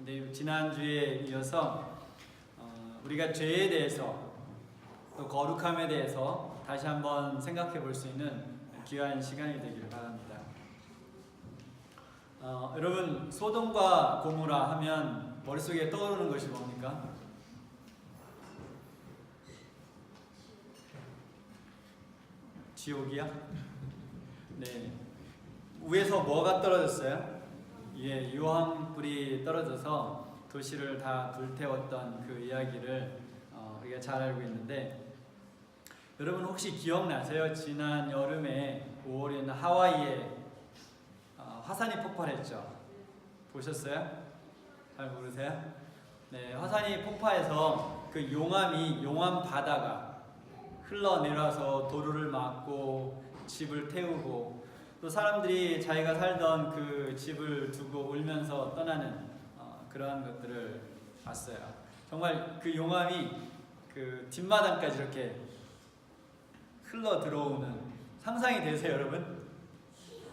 근데 지난주에 이어서 우리가 죄에 대해서 또 거룩함에 대해서 다시 한번 생각해 볼 수 있는 귀한 시간이 되기를 바랍니다. 여러분, 소돔과 고모라 하면 머릿속에 떠오르는 것이 뭡니까? 지옥이야? 네. 위에서 뭐가 떨어졌어요? 예, 유황불이 떨어져서 도시를 다 불태웠던 그 이야기를 우리가 잘 알고 있는데, 여러분 혹시 기억나세요? 지난 여름에 5월에는 하와이에 화산이 폭발했죠. 보셨어요? 잘 모르세요? 네, 화산이 폭파해서 그 용암 바다가 흘러내려서 도로를 막고 집을 태우고, 또 사람들이 자기가 살던 그 집을 두고 울면서 떠나는 그러한 것들을 봤어요. 정말 그 용암이 그 뒷마당까지 이렇게 흘러 들어오는, 상상이 되세요, 여러분?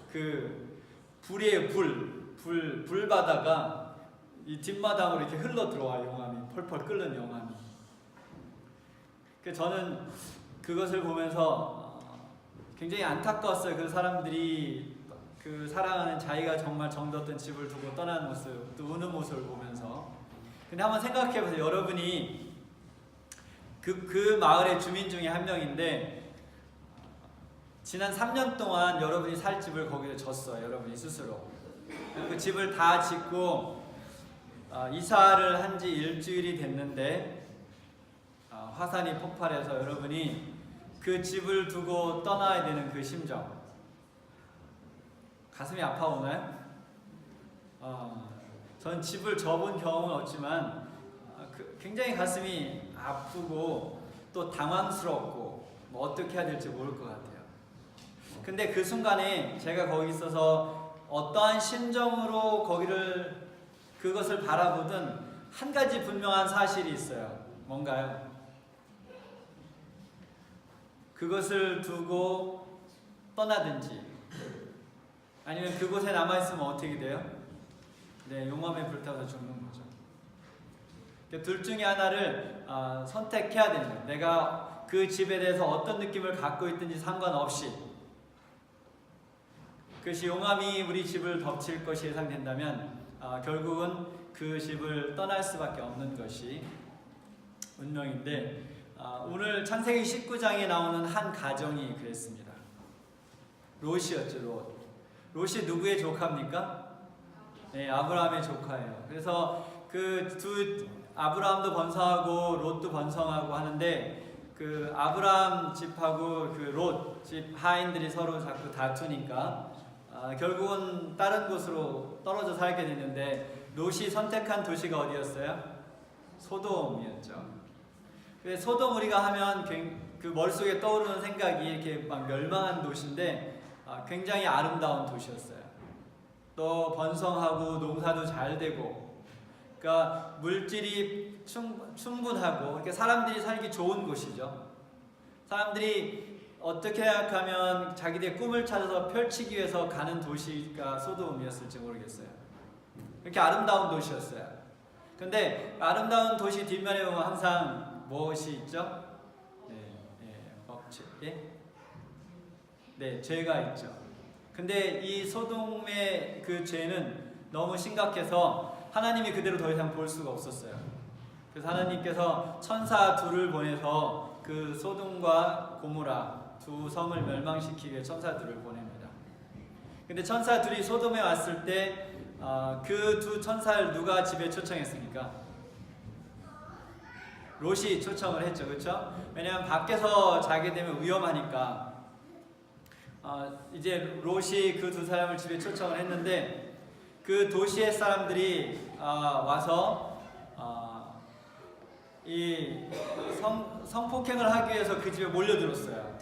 그 불이에요, 불 바다가 이 뒷마당으로 이렇게 흘러 들어와, 용암이 펄펄 끓는 용암이. 그 저는 그것을 보면서 굉장히 안타까웠어요. 그 사람들이 그 사랑하는 자기가 정말 정들었던 집을 두고 떠나는 모습, 또 우는 모습을 보면서. 근데 한번 생각해 보세요. 여러분이 그 마을의 주민 중에 한 명인데, 지난 3년 동안 여러분이 살 집을 거기서 졌어요. 여러분이 스스로. 그 집을 다 짓고 이사를 한 지 일주일이 됐는데 화산이 폭발해서 여러분이 그 집을 두고 떠나야 되는 그 심정, 가슴이 아파오나요? 전 집을 접은 경험은 없지만 굉장히 가슴이 아프고 또 당황스럽고 뭐 어떻게 해야 될지 모를 것 같아요. 근데 그 순간에 제가 거기 있어서 어떠한 심정으로 그것을 바라보든 한 가지 분명한 사실이 있어요. 뭔가요? 그것을 두고 떠나든지 아니면 그곳에 남아있으면 어떻게 돼요? 네, 용암에 불타서 죽는 거죠. 둘 중에 하나를 선택해야 됩니다. 내가 그 집에 대해서 어떤 느낌을 갖고 있든지 상관없이, 그것이 용암이 우리 집을 덮칠 것이 예상된다면 결국은 그 집을 떠날 수밖에 없는 것이 운명인데, 오늘 창세기 19장에 나오는 한 가정이 그랬습니다. 롯이었죠. 롯이 누구의 조카입니까? 네, 아브라함의 조카예요. 그래서 아브라함도 번성하고 롯도 번성하고 하는데, 그 아브라함 집하고 그 롯 집 하인들이 서로 자꾸 다투니까 결국은 다른 곳으로 떨어져 살게 됐는데, 롯이 선택한 도시가 어디였어요? 소돔이었죠. 소돔 우리가 하면 그 머릿속에 떠오르는 생각이 이렇게 막 멸망한 도시인데 굉장히 아름다운 도시였어요. 또 번성하고 농사도 잘 되고, 그러니까 물질이 충분하고 이렇게 사람들이 살기 좋은 곳이죠. 사람들이 어떻게 생각하면 자기들의 꿈을 찾아서 펼치기 위해서 가는 도시가 소돔이었을지 모르겠어요. 이렇게 아름다운 도시였어요. 근데 아름다운 도시 뒷면에 보면 항상 무엇이 있죠? 죄가 있죠. 근데 이 소돔의 그 죄는 너무 심각해서 하나님이 그대로 더 이상 볼 수가 없었어요. 그래서 하나님께서 천사 둘을 보내서 그 소돔과 고모라 두 성을 멸망시키기 위해 천사 둘을 보냅니다. 근데 천사 둘이 소돔에 왔을 때 그 두 천사를 누가 집에 초청했습니까? 롯이 초청을 했죠. 그렇죠? 왜냐하면 밖에서 자게 되면 위험하니까 이제 롯이 그 두 사람을 집에 초청을 했는데, 그 도시의 사람들이 와서 이 성폭행을 하기 위해서 그 집에 몰려들었어요.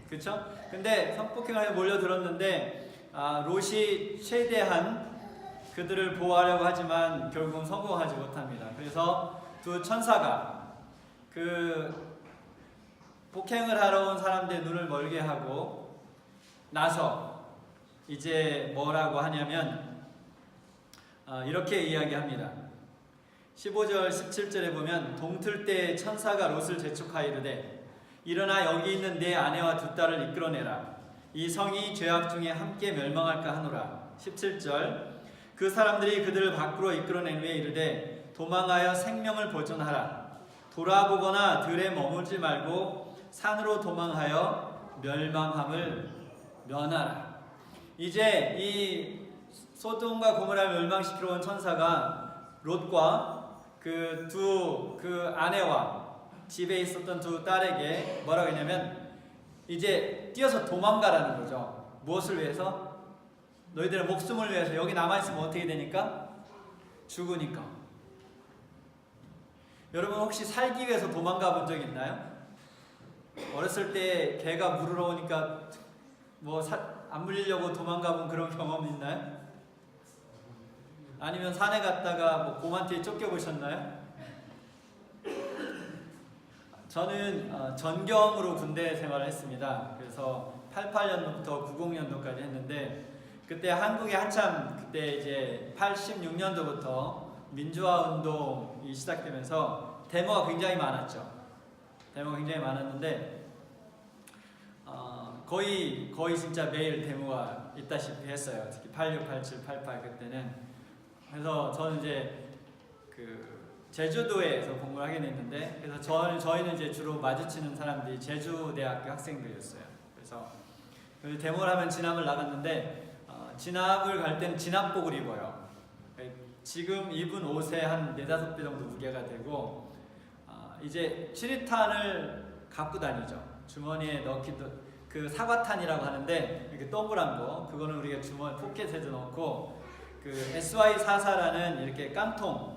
그렇죠? 근데 성폭행을 해 몰려들었는데 롯이 최대한 그들을 보호하려고 하지만 결국은 성공하지 못합니다. 그래서 두 천사가 그 폭행을 하러 온 사람들의 눈을 멀게 하고 나서 이제 뭐라고 하냐면 이렇게 이야기합니다. 15절 17절에 보면 동틀 때 천사가 롯을 재촉하이르되 일어나 여기 있는 네 아내와 두 딸을 이끌어내라. 이 성이 죄악 중에 함께 멸망할까 하노라. 17절 그 사람들이 그들을 밖으로 이끌어낸 후에 이르되 도망하여 생명을 보존하라. 돌아보거나 들에 머물지 말고 산으로 도망하여 멸망함을 면하라. 이제 이 소돔과 고모라를 멸망시키러 온 천사가 롯과 그 아내와 집에 있었던 두 딸에게 뭐라고 했냐면 이제 뛰어서 도망가라는 거죠. 무엇을 위해서? 너희들의 목숨을 위해서. 여기 남아있으면 어떻게 되니까? 죽으니까. 여러분 혹시 살기 위해서 도망가 본 적 있나요? 어렸을 때 개가 물으러 오니까 안 물리려고 도망가 본 그런 경험 있나요? 아니면 산에 갔다가 곰한테 쫓겨보셨나요? 저는 전경으로 군대 생활을 했습니다. 그래서 88년도부터 90년도까지 했는데 그때 한국이 한참 그때 이제 86년도부터 민주화 운동이 시작되면서 데모가 굉장히 많았죠. 데모가 굉장히 많았는데 거의 진짜 매일 데모가 있다시피 했어요. 특히 86, 87, 88 그때는. 그래서 저는 이제 제주도에서 공부를 하게 됐는데 그래서 저희는 이제 주로 마주치는 사람들이 제주대학교 학생들이었어요. 그래서 데모를 하면 진압을 나갔는데 진압을 갈 때는 진압복을 입어요. 지금 입은 옷에 한 4-5배 정도 무게가 되고 이제 치리탄을 갖고 다니죠. 주머니에 넣기도 그 사과탄이라고 하는데 이렇게 동그란 거 그거는 우리가 주머니 포켓에도 넣고 그 SY44라는 이렇게 깡통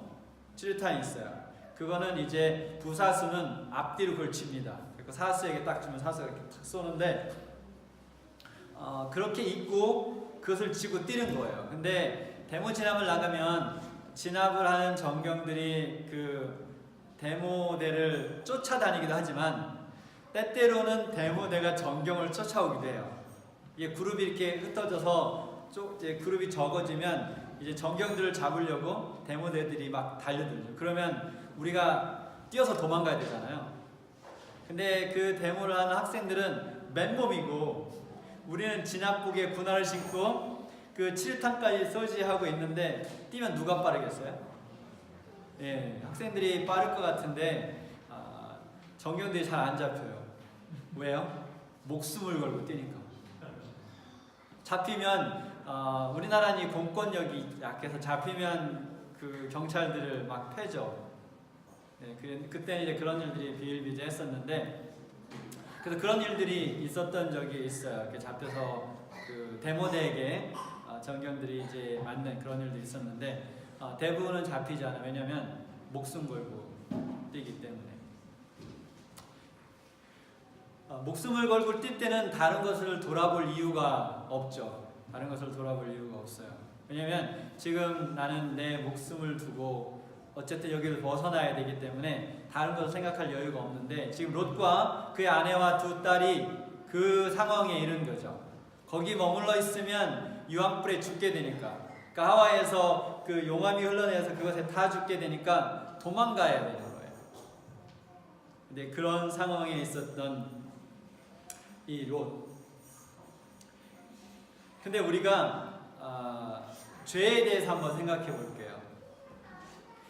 치리탄이 있어요. 그거는 이제 부사수는 앞뒤로 걸칩니다. 그러니까 사수에게 딱 주면 사수가 이렇게 탁 쏘는데 그렇게 입고 그것을 쥐고 뛰는 거예요. 근데 데모 진압을 나가면 진압을 하는 정경들이 그 데모대를 쫓아다니기도 하지만 때때로는 데모대가 정경을 쫓아오기도 해요. 이게 그룹이 이렇게 흩어져서 이제 그룹이 적어지면 이제 정경들을 잡으려고 데모대들이 막 달려들죠. 그러면 우리가 뛰어서 도망가야 되잖아요. 근데 그 데모를 하는 학생들은 맨몸이고 우리는 진압복에 군화를 신고 그 7탄까지 소지하고 있는데 뛰면 누가 빠르겠어요? 예, 학생들이 빠를 것 같은데 정경들이 잘 안 잡혀요. 왜요? 목숨을 걸고 뛰니까. 잡히면 우리나라는 공권력이 약해서 잡히면 그 경찰들을 막 패죠. 네, 그때 이제 그런 일들이 비일비재했었는데 그래서 그런 일들이 있었던 적이 있어요. 이렇게 잡혀서 그 데모대에게 정경들이 이제 맞는 그런 일도 있었는데 대부분은 잡히지 않아요. 왜냐하면 목숨 걸고 뛰기 때문에. 목숨을 걸고 뛸 때는 다른 것을 돌아볼 이유가 없죠. 다른 것을 돌아볼 이유가 없어요. 왜냐하면 지금 나는 내 목숨을 두고 어쨌든 여기를 벗어나야 되기 때문에 다른 것을 생각할 여유가 없는데 지금 롯과 그의 아내와 두 딸이 그 상황에 이른 거죠. 거기 머물러 있으면 유황불에 죽게 되니까. 그러니까 하와이에서 그 용암이 흘러내려서 그것에 다 죽게 되니까 도망가야 되는 거예요. 근데 그런 상황에 있었던 이 롯. 근데 우리가 죄에 대해서 한번 생각해 볼게요.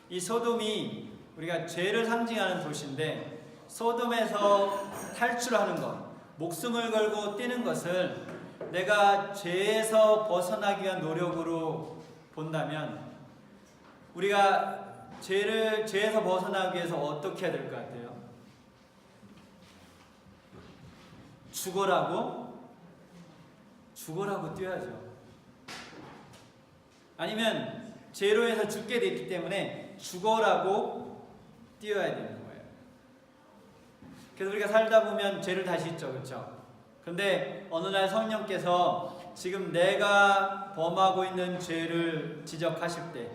이 소돔이 우리가 죄를 상징하는 도시인데 소돔에서 탈출하는 것, 목숨을 걸고 뛰는 것을 내가 죄에서 벗어나기 위한 노력으로 본다면 우리가 죄에서 벗어나기 위해서 어떻게 해야 될 것 같아요? 죽어라고 뛰어야죠. 아니면 죄로 해서 죽게 됐기 때문에 죽어라고 뛰어야 되는 거예요. 그래서 우리가 살다 보면 죄를 다시 짓죠, 그렇죠? 근데 어느 날 성령께서 지금 내가 범하고 있는 죄를 지적하실 때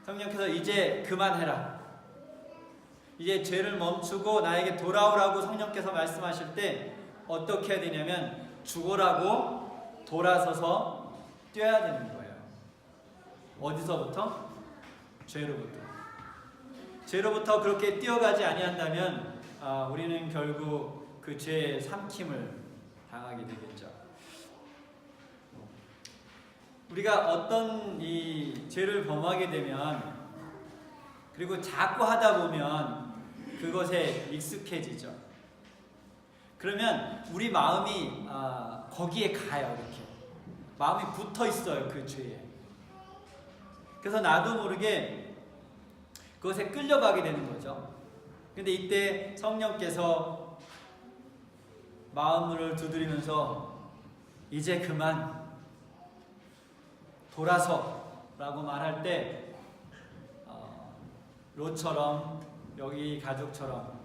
성령께서 이제 그만해라. 이제 죄를 멈추고 나에게 돌아오라고 성령께서 말씀하실 때 어떻게 해야 되냐면 죽어라고 돌아서서 뛰어야 되는 거예요. 어디서부터? 죄로부터. 죄로부터 그렇게 뛰어가지 아니한다면 우리는 결국 그 죄의 삼킴을 당하게 되겠죠. 우리가 어떤 이 죄를 범하게 되면 그리고 자꾸 하다 보면 그것에 익숙해지죠. 그러면 우리 마음이 거기에 가요. 이렇게 마음이 붙어 있어요. 그 죄에. 그래서 나도 모르게 그것에 끌려가게 되는 거죠. 근데 이때 성령께서 마음을 두드리면서 이제 그만 돌아서 라고 말할 때 롯처럼 여기 가족처럼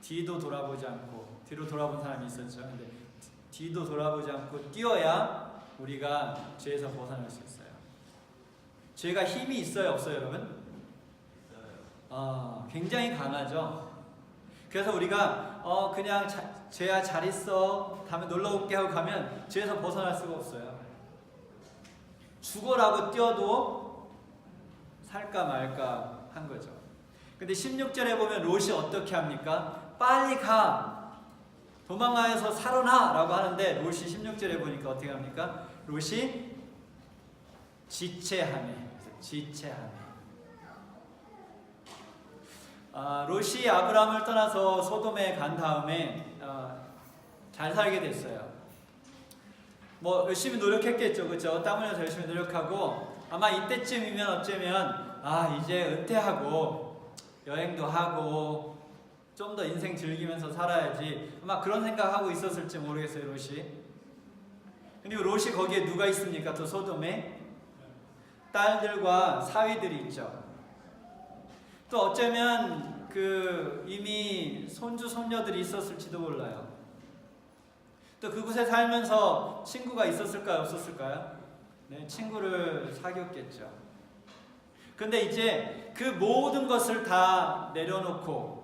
뒤도 돌아보지 않고, 뒤로 돌아본 사람이 있었죠. 근데 뒤도 돌아보지 않고 뛰어야 우리가 죄에서 벗어날 수 있어요. 죄가 힘이 있어요, 없어요, 여러분? 굉장히 강하죠. 그래서 우리가 그냥 죄야 잘 있어, 다음에 놀러 올게 하고 가면 죄에서 벗어날 수가 없어요. 죽어라고 뛰어도 살까 말까 한 거죠. 근데 16절에 보면 롯이 어떻게 합니까? 빨리 가! 도망가서 살아나! 라고 하는데 롯이 16절에 보니까 어떻게 합니까? 롯이 지체하네. 롯이 아브라함을 떠나서 소돔에 간 다음에 잘 살게 됐어요. 뭐 열심히 노력했겠죠, 그렇죠? 땀 흘려서 열심히 노력하고 아마 이때쯤이면 어쩌면 이제 은퇴하고 여행도 하고 좀 더 인생 즐기면서 살아야지 아마 그런 생각하고 있었을지 모르겠어요, 롯이. 그리고 롯이 거기에 누가 있습니까? 또 소돔에 딸들과 사위들이 있죠. 또 어쩌면 이미 손주 손녀들이 있었을지도 몰라요. 또 그곳에 살면서 친구가 있었을까요, 없었을까요? 네, 친구를 사귀었겠죠. 근데 이제 그 모든 것을 다 내려놓고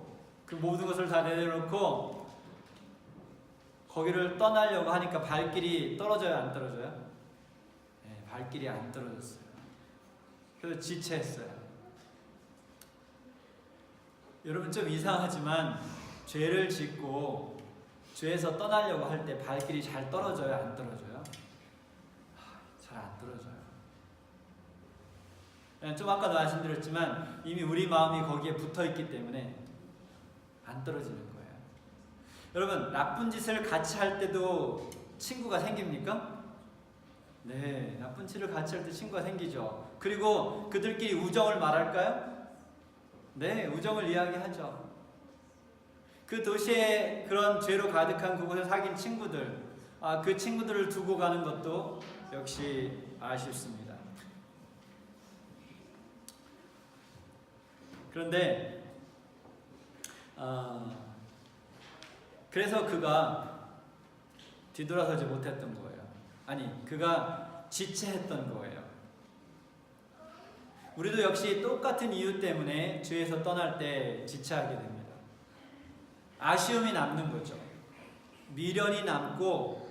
거기를 떠나려고 하니까 발길이 떨어져요, 안 떨어져요? 네, 발길이 안 떨어졌어요. 그래서 지체했어요. 여러분 좀 이상하지만 죄를 짓고 죄에서 떠나려고 할 때 발길이 잘 떨어져요, 안 떨어져요? 잘 안 떨어져요. 좀 아까도 말씀드렸지만 이미 우리 마음이 거기에 붙어있기 때문에 안 떨어지는 거예요. 여러분 나쁜 짓을 같이 할 때도 친구가 생깁니까? 네, 나쁜 짓을 같이 할 때 친구가 생기죠. 그리고 그들끼리 우정을 말할까요? 네, 우정을 이야기하죠. 그 도시에 그런 죄로 가득한 그곳에 사귄 친구들, 그 친구들을 두고 가는 것도 역시 아쉽습니다. 그런데 그래서 그가 뒤돌아서지 못했던 거예요. 아니, 그가 지체했던 거예요. 우리도 역시 똑같은 이유 때문에 죄에서 떠날 때 지체하게 됩니다. 아쉬움이 남는 거죠. 미련이 남고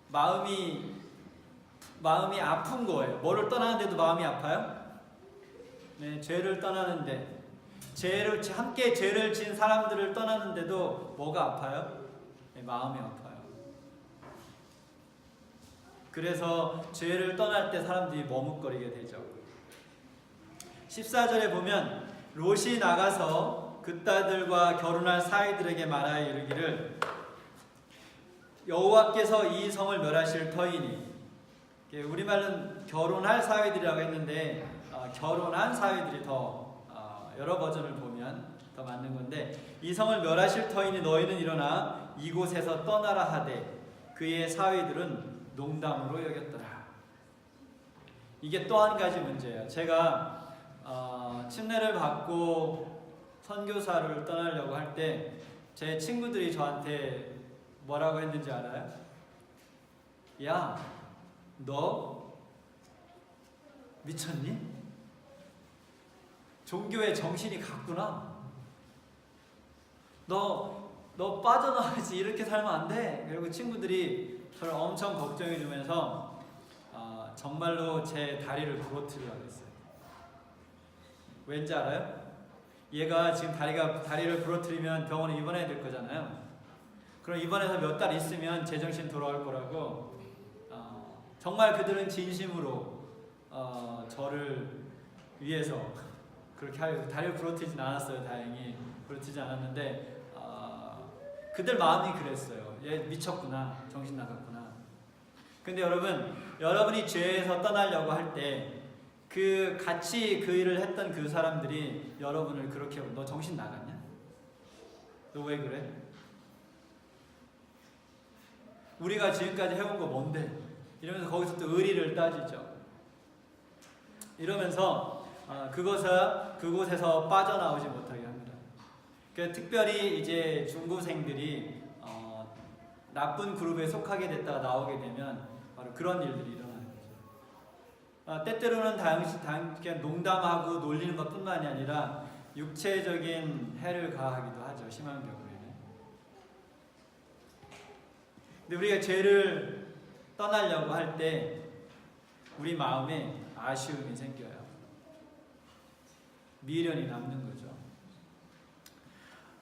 마음이 아픈 거예요. 뭐를 떠나는데도 마음이 아파요? 네, 죄를 떠나는데 함께 죄를 지은 사람들을 떠나는데도 뭐가 아파요? 네, 마음이 아파요. 그래서 죄를 떠날 때 사람들이 머뭇거리게 되죠. 14절에 보면 롯이 나가서 그 딸들과 결혼할 사위들에게 말하여 이르기를 여호와께서 이 성을 멸하실 터이니, 우리말은 결혼할 사위들이라고 했는데 결혼한 사위들이 더 여러 버전을 보면 더 맞는 건데, 이 성을 멸하실 터이니 너희는 일어나 이곳에서 떠나라 하되 그의 사위들은 농담으로 여겼더라. 이게 또 한 가지 문제예요. 제가 침례를 받고 선교사를 떠나려고 할 때 제 친구들이 저한테 뭐라고 했는지 알아요? 야, 너 미쳤니? 종교에 정신이 갔구나. 너 빠져나가지, 이렇게 살면 안 돼. 그리고 친구들이 저를 엄청 걱정해 주면서 정말로 제 다리를 부러뜨리려고 했어요. 왠지 알아요? 얘가 지금 다리를 부러뜨리면 병원에 입원해야 될 거잖아요. 그럼 입원해서 몇 달 있으면 제정신 돌아올 거라고 정말 그들은 진심으로 저를 위해서 그렇게 하려고 다리를 부러뜨리진 않았어요. 다행히 부러뜨리지 않았는데 그들 마음이 그랬어요. 얘 미쳤구나. 정신 나갔구나. 근데 여러분이 죄에서 떠나려고 할 때 같이 그 일을 했던 그 사람들이 여러분을 그렇게 너 정신 나갔냐? 너 왜 그래? 우리가 지금까지 해온 거 뭔데? 이러면서 거기서 또 의리를 따지죠. 이러면서 그곳에서 빠져나오지 못하게 합니다. 특별히 이제 중고생들이 나쁜 그룹에 속하게 됐다가 나오게 되면 바로 그런 일들이 일어나는 거죠. 때때로는 그냥 농담하고 놀리는 것뿐만이 아니라 육체적인 해를 가하기도 하죠. 심한 경우에는. 근데 우리가 죄를 떠나려고 할 때 우리 마음에 아쉬움이 생겨요. 미련이 남는 거죠.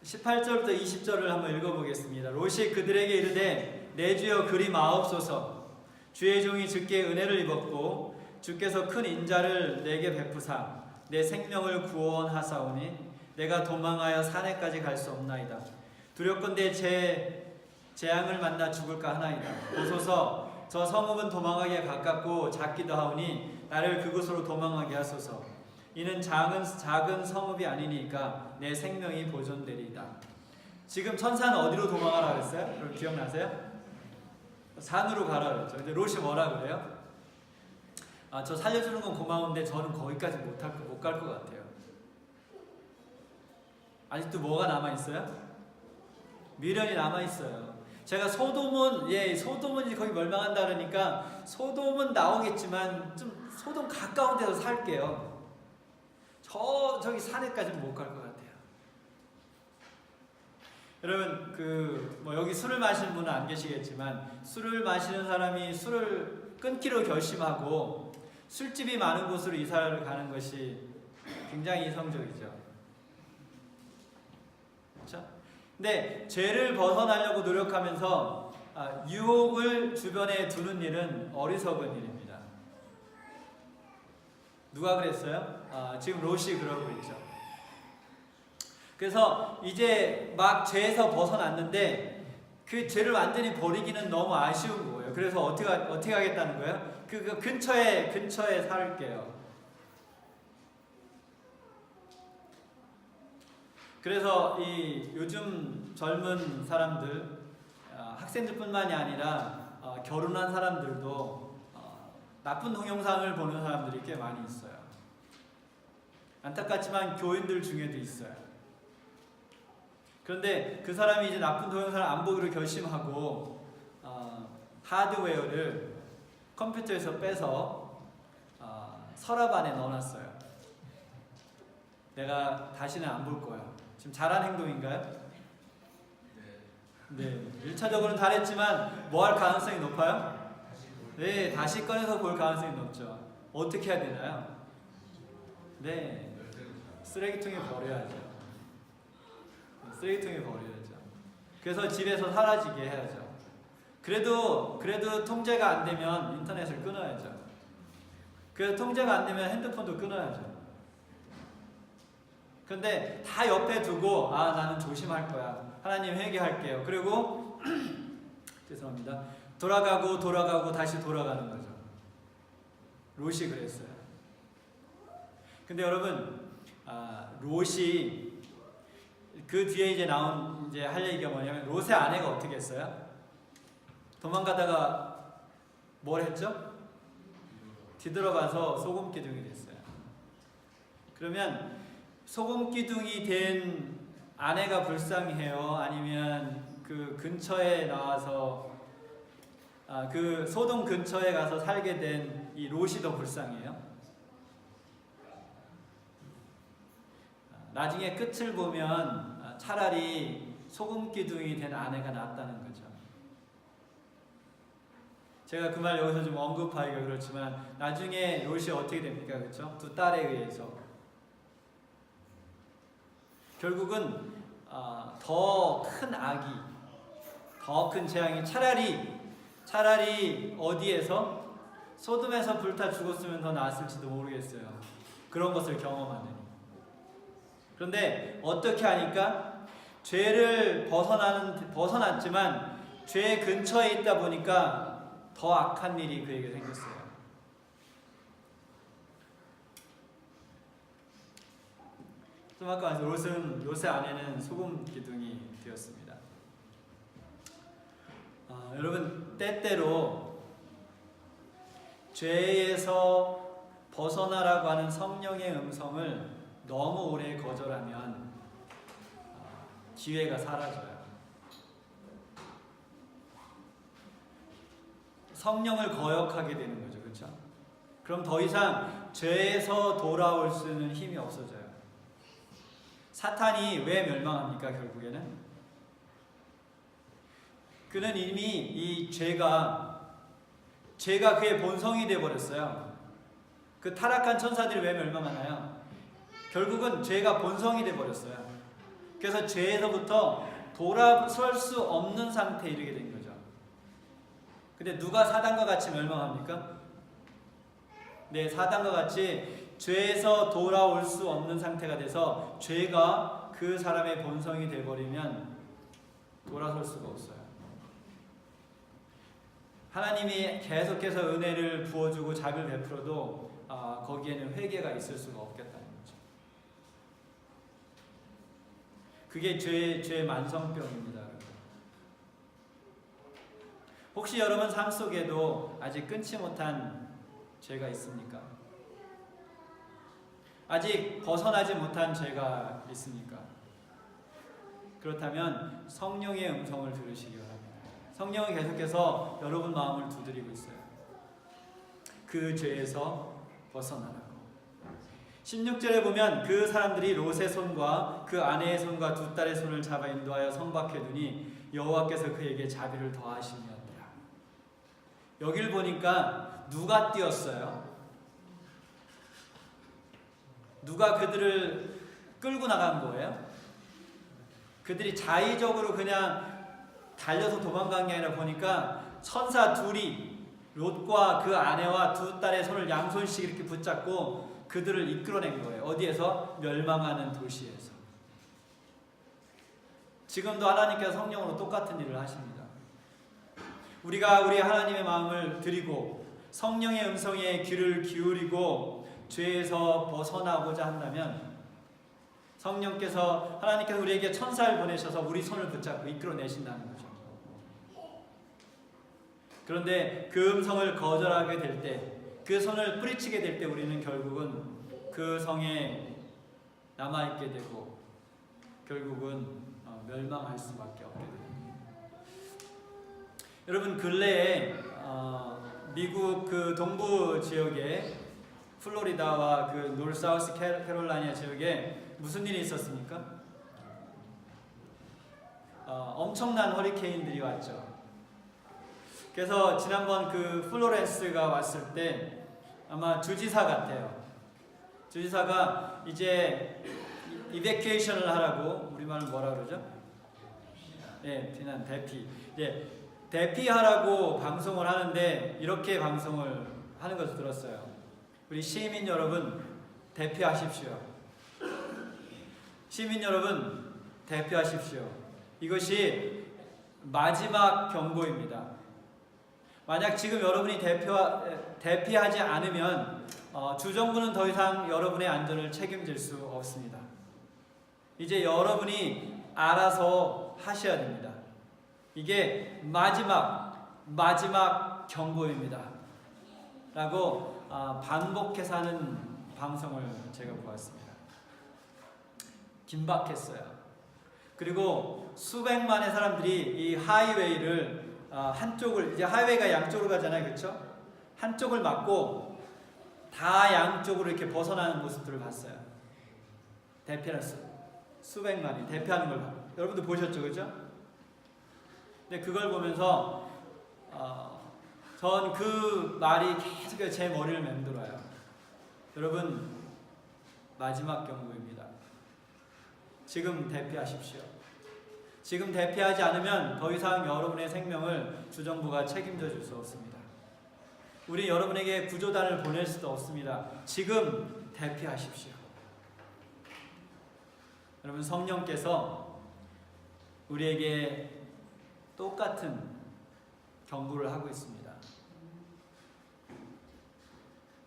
18절부터 20절을 한번 읽어보겠습니다. 롯이 그들에게 이르되 내 주여 그리 마옵소서. 주의 종이 주께 은혜를 입었고 주께서 큰 인자를 내게 베푸사 내 생명을 구원하사오니 내가 도망하여 산에까지 갈 수 없나이다. 두렵건대 재앙을 만나 죽을까 하나이다. 보소서 저 성읍은 도망하기에 가깝고 작기도 하오니 나를 그곳으로 도망하게 하소서. 이는 작은 성읍이 아니니까 내 생명이 보존되리이다. 지금 천사는 어디로 도망가라 그랬어요? 여러분 기억나세요? 산으로 가라 그랬죠. 근데 롯이 뭐라 그래요? 저 살려주는 건 고마운데 저는 거기까지 못 갈 것 같아요. 아직도 뭐가 남아있어요? 미련이 남아있어요. 제가 소돔은 거기 멸망한다 그러니까 소돔은 나오겠지만 좀 소돔 가까운 데서 살게요. 저기 산에까지는 못 갈 것 같아요. 여러분 여기 술을 마시는 분은 안 계시겠지만 술을 마시는 사람이 술을 끊기로 결심하고 술집이 많은 곳으로 이사를 가는 것이 굉장히 이성적이죠. 그렇죠? 근데 죄를 벗어나려고 노력하면서 유혹을 주변에 두는 일은 어리석은 일입니다. 누가 그랬어요? 지금 롯이 그러고 있죠. 그래서 이제 막 죄에서 벗어났는데 그 죄를 완전히 버리기는 너무 아쉬운 거예요. 그래서 어떻게 하겠다는 거예요? 그 근처에 살게요. 그래서 이 요즘 젊은 사람들, 학생들뿐만이 아니라 결혼한 사람들도 나쁜 동영상을 보는 사람들이 꽤 많이 있어요. 안타깝지만 교인들 중에도 있어요. 그런데 그 사람이 이제 나쁜 동영상을 안 보기로 결심하고 하드웨어를 컴퓨터에서 빼서 서랍 안에 넣어놨어요. 내가 다시는 안 볼 거야. 지금 잘한 행동인가요? 네. 1차적으로는 잘했지만 뭐 할 가능성이 높아요? 네, 다시 꺼내서 볼 가능성이 높죠. 어떻게 해야 되나요? 네, 쓰레기통에 버려야죠. 쓰레기통에 버려야죠. 그래서 집에서 사라지게 해야죠. 그래도 통제가 안 되면 인터넷을 끊어야죠. 그래서 통제가 안 되면 핸드폰도 끊어야죠. 그런데 다 옆에 두고 나는 조심할 거야. 하나님 회개할게요. 그리고 죄송합니다. 돌아가고 다시 돌아가는 거죠. 롯이 그랬어요. 근데 여러분, 롯이 그 뒤에 이제 할 얘기가 뭐냐면 롯의 아내가 어떻게 했어요? 도망가다가 뭘 했죠? 뒤돌아가서 소금 기둥이 됐어요. 그러면 소금 기둥이 된 아내가 불쌍해요? 아니면 그 근처에 나와서 그 소돔 근처에 가서 살게 된 이 롯이 더 불쌍해요? 나중에 끝을 보면 차라리 소금 기둥이 된 아내가 낫다는 거죠. 제가 그 말 여기서 좀 언급하기가 그렇지만 나중에 롯이 어떻게 됩니까? 그렇죠? 두 딸에 의해서 결국은 더 큰 악이, 더 큰 재앙이 차라리 어디에서 소돔에서 불타 죽었으면 더 나았을지도 모르겠어요. 그런 것을 경험하느니. 그런데 어떻게 하니까 죄를 벗어났지만 죄 근처에 있다 보니까 더 악한 일이 그에게 생겼어요. 좀 아까 롯의 아내는 소금 기둥이 되었습니다. 여러분, 때때로 죄에서 벗어나라고 하는 성령의 음성을 너무 오래 거절하면 기회가 사라져요. 성령을 거역하게 되는 거죠. 그렇죠? 그럼 더 이상 죄에서 돌아올 수 있는 힘이 없어져요. 사탄이 왜 멸망합니까? 결국에는 그는 이미 이 죄가 그의 본성이 되어버렸어요. 그 타락한 천사들이 왜 멸망하나요? 결국은 죄가 본성이 되어버렸어요. 그래서 죄에서부터 돌아설 수 없는 상태에 이르게 된 거죠. 근데 누가 사단과 같이 멸망합니까? 네, 사단과 같이 죄에서 돌아올 수 없는 상태가 돼서 죄가 그 사람의 본성이 되어버리면 돌아설 수가 없어요. 하나님이 계속해서 은혜를 부어주고 자비를 베풀어도 거기에는 회개가 있을 수가 없겠다는 거죠. 그게 죄의 만성병입니다. 혹시 여러분 삶 속에도 아직 끊지 못한 죄가 있습니까? 아직 벗어나지 못한 죄가 있습니까? 그렇다면 성령의 음성을 들으시기 바랍니다. 성령은 계속해서 여러분 마음을 두드리고 있어요. 그 죄에서 벗어나라고. 16절에 보면 그 사람들이 롯의 손과 그 아내의 손과 두 딸의 손을 잡아 인도하여 성밖에 두니 여호와께서 그에게 자비를 더하시니라. 여길 보니까 누가 뛰었어요? 누가 그들을 끌고 나간 거예요? 그들이 자의적으로 그냥 달려서 도망간 게 아니라 보니까 천사 둘이 롯과 그 아내와 두 딸의 손을 양손씩 이렇게 붙잡고 그들을 이끌어낸 거예요. 어디에서? 멸망하는 도시에서. 지금도 하나님께서 성령으로 똑같은 일을 하십니다. 우리가 우리 하나님의 마음을 드리고 성령의 음성에 귀를 기울이고 죄에서 벗어나고자 한다면 성령께서 하나님께서 우리에게 천사를 보내셔서 우리 손을 붙잡고 이끌어내신다는 거죠. 그런데 그 음성을 거절하게 될 때, 그 손을 뿌리치게 될 때 우리는 결국은 그 성에 남아있게 되고 결국은 멸망할 수밖에 없게 됩니다. 여러분, 근래에 미국 그 동부 지역에 플로리다와 그 노르사우스 캐롤라이나 지역에 무슨 일이 있었습니까? 엄청난 허리케인들이 왔죠. 그래서 지난번 그 플로렌스가 왔을 때 아마 주지사 같아요. 주지사가 이제 이베큐에이션을 하라고, 우리말로 뭐라 그러죠? 네, 비난 대피. 네, 대피하라고 방송을 하는데 이렇게 방송을 하는 것을 들었어요. 우리 시민 여러분, 대피하십시오. 시민 여러분, 대피하십시오. 이것이 마지막 경고입니다. 만약 지금 여러분이 대피하지 않으면 주정부는 더 이상 여러분의 안전을 책임질 수 없습니다. 이제 여러분이 알아서 하셔야 됩니다. 이게 마지막 경고입니다. 라고 반복해서 하는 방송을 제가 보았습니다. 긴박했어요. 그리고 수백만의 사람들이 이 하이웨이를 한쪽을, 이제 하이웨이가 양쪽으로 가잖아요. 그렇죠? 한쪽을 막고 다 양쪽으로 이렇게 벗어나는 모습들을 봤어요. 대피하는 수백만이 대피하는 걸 여러분도 보셨죠? 그렇죠? 근데 그걸 보면서 전 그 말이 계속 제 머리를 맴돌아요. 여러분, 마지막 경고입니다. 지금 대피하십시오. 지금 대피하지 않으면 더 이상 여러분의 생명을 주정부가 책임져 줄 수 없습니다. 우리 여러분에게 구조단을 보낼 수도 없습니다. 지금 대피하십시오. 여러분, 성령께서 우리에게 똑같은 경고를 하고 있습니다.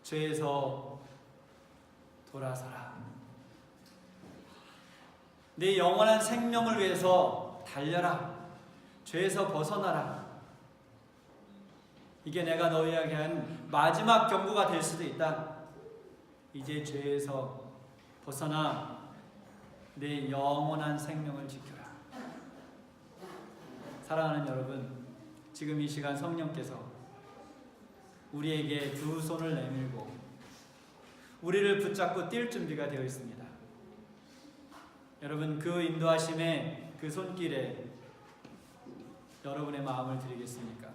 죄에서 돌아서라. 네 영원한 생명을 위해서 달려라. 죄에서 벗어나라. 이게 내가 너희에게 한 마지막 경고가 될 수도 있다. 이제 죄에서 벗어나 내 영원한 생명을 지켜라. 사랑하는 여러분, 지금 이 시간 성령께서 우리에게 두 손을 내밀고 우리를 붙잡고 뛸 준비가 되어 있습니다. 여러분, 그 인도하심의 그 손길에 여러분의 마음을 드리겠습니까?